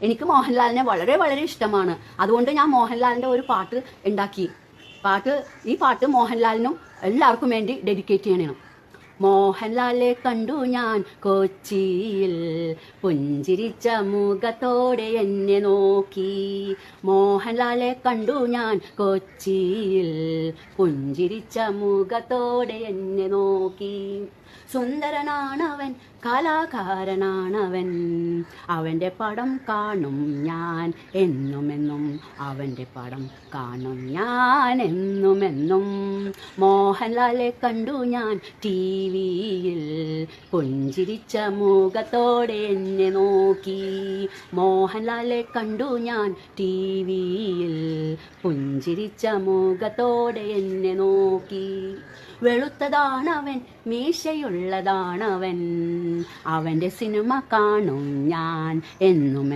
എനിക്ക് മോഹൻലാലിനെ വളരെ വളരെ ഇഷ്ടമാണ്. അതുകൊണ്ട് ഞാൻ മോഹൻലാലിന്റെ ഒരു പാട്ട് ഉണ്ടാക്കി. ഈ പാട്ട് മോഹൻലാലിനും എല്ലാവർക്കും വേണ്ടി ഡെഡിക്കേറ്റ് ചെയ്യണം. മോഹൻലാലെ കണ്ടു ഞാൻ കൊച്ചിയിൽ, പുഞ്ചിരിച്ച മുഖത്തോടെ എന്നെ നോക്കി. മോഹൻലാലെ കണ്ടു ഞാൻ കൊച്ചിയിൽ, പുഞ്ചിരിച്ച മുഖത്തോടെ എന്നെ നോക്കി. സുന്ദരനാണവൻ, കലാകാരനാണവൻ, അവൻ്റെ പടം കാണും ഞാൻ എന്നുമെന്നും, അവൻ്റെ പടം കാണും ഞാൻ എന്നുമെന്നും. മോഹൻലാലെ കണ്ടു ഞാൻ ടിവിയിൽ, പുഞ്ചിരിച്ച മുഖത്തോടെ എന്നെ നോക്കി. മോഹൻലാലെ കണ്ടു ഞാൻ ടിവിയിൽ, പുഞ്ചിരിച്ച മുഖത്തോടെ എന്നെ നോക്കി. വെളുത്തതാണവൻ, മീശയുള്ളതാണവൻ, അവൻ്റെ സിനിമ കാണും ഞാൻ എന്നുമെന്നും.